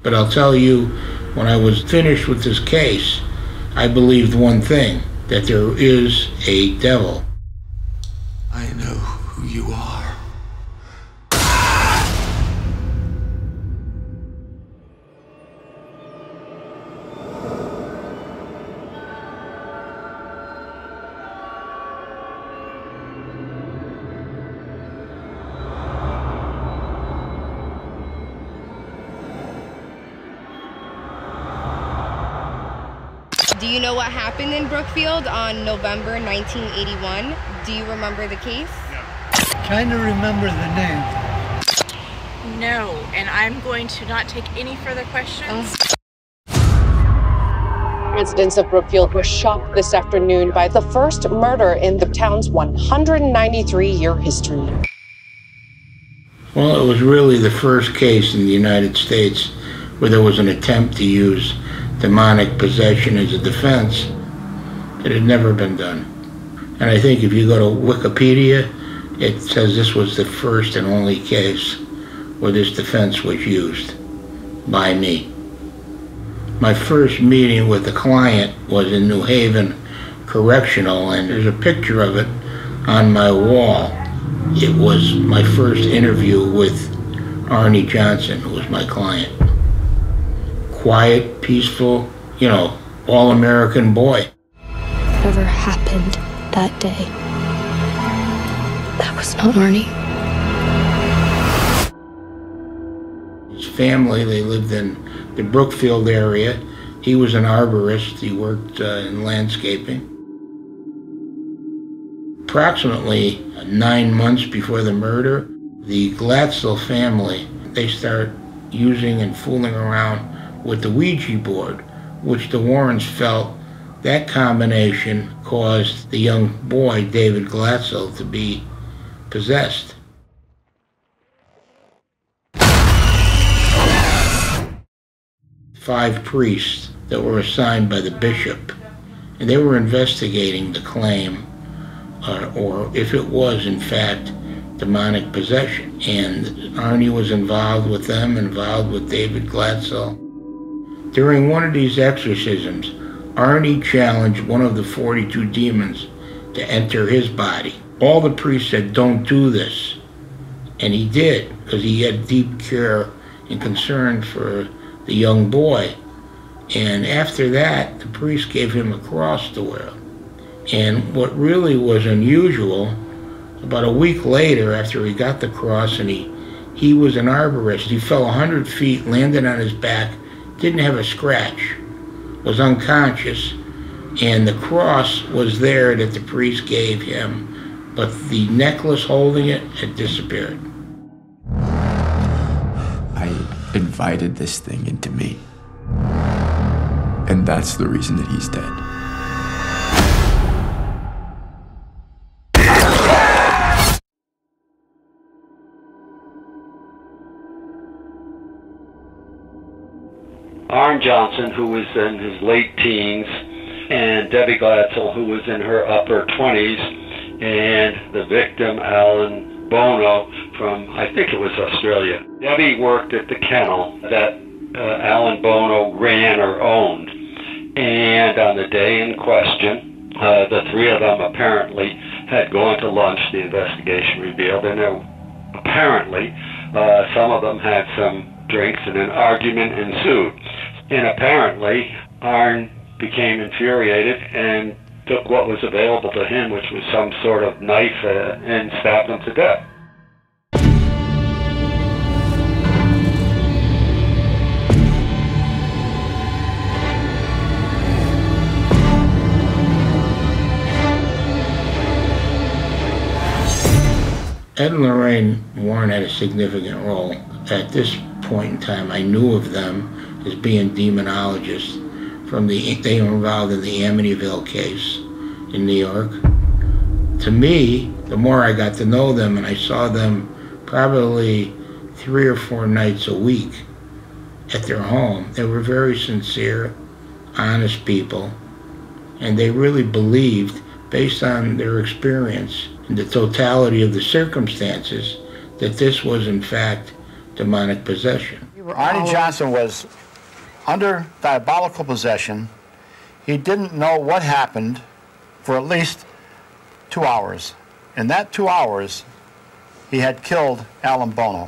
But I'll tell you, when I was finished with this case, I believed one thing, that there is a devil. I know who you are. Do you know what happened in Brookfield on November 1981? Do you remember the case? Kind of remember the name. No, and I'm going to not take any further questions. Residents of Brookfield were shocked this afternoon by the first murder in the town's 193-year history. Well, it was really the first case in the United States where there was an attempt to use demonic possession as a defense. It had never been done. And I think if you go to Wikipedia, it says this was the first and only case where this defense was used by me. My first meeting with the client was in New Haven Correctional, and there's a picture of it on my wall. It was my first interview with Arne Johnson, who was my client. Quiet, peaceful, you know, all-American boy. Whatever happened that day, that was not Arne. His family, they lived in the Brookfield area. He was an arborist. He worked in landscaping. Approximately 9 months before the murder, the Glatzel family, they start using and fooling around with the Ouija board, which the Warrens felt that combination caused the young boy, David Glatzel, to be possessed. Five priests that were assigned by the bishop, and they were investigating the claim, or if it was in fact demonic possession. And Arne was involved with them, involved with David Glatzel. During one of these exorcisms, Arne challenged one of the 42 demons to enter his body. All the priests said, "Don't do this." And he did, because he had deep care and concern for the young boy. And after that, the priest gave him a cross to wear. And what really was unusual, about a week later, after he got the cross, and he was an arborist, he fell 100 feet, landed on his back, didn't have a scratch, was unconscious, and the cross was there that the priest gave him, but the necklace holding it had disappeared. I invited this thing into me. And that's the reason that he's dead. Arne Johnson, who was in his late teens, and Debbie Glatzel, who was in her upper 20s, and the victim, Alan Bono, from, I think it was Australia. Debbie worked at the kennel that Alan Bono ran or owned. And on the day in question, the three of them apparently had gone to lunch, the investigation revealed, and apparently some of them had some drinks and an argument ensued. And apparently Arne became infuriated and took what was available to him, which was some sort of knife, and stabbed him to death. Ed and Lorraine Warren had a significant role. At this point in time, I knew of them as being demonologists. They were involved in the Amityville case in New York. To me, the more I got to know them, and I saw them probably 3 or 4 nights a week at their home, they were very sincere, honest people, and they really believed, based on their experience and the totality of the circumstances, that this was in fact demonic possession. Arne Johnson was under diabolical possession. He didn't know what happened for at least 2 hours. In that 2 hours, he had killed Alan Bono.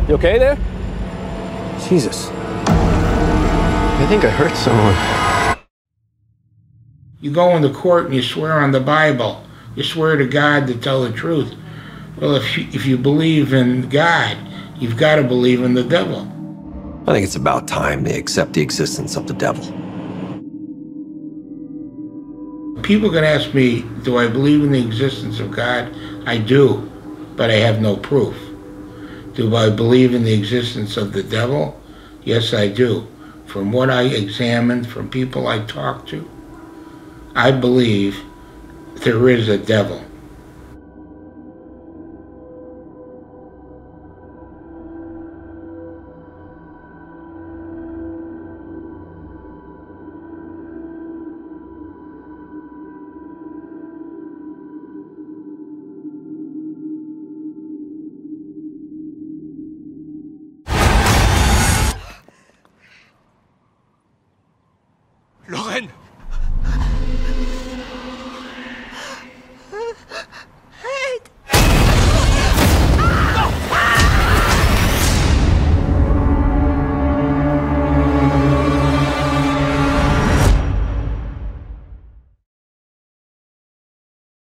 You okay there? Jesus. I think I hurt someone. You go into court and you swear on the Bible. You swear to God to tell the truth. Well, if you believe in God, you've got to believe in the devil. I think it's about time they accept the existence of the devil. People can ask me, do I believe in the existence of God? I do, but I have no proof. Do I believe in the existence of the devil? Yes, I do. From what I examined, from people I talked to, I believe there is a devil.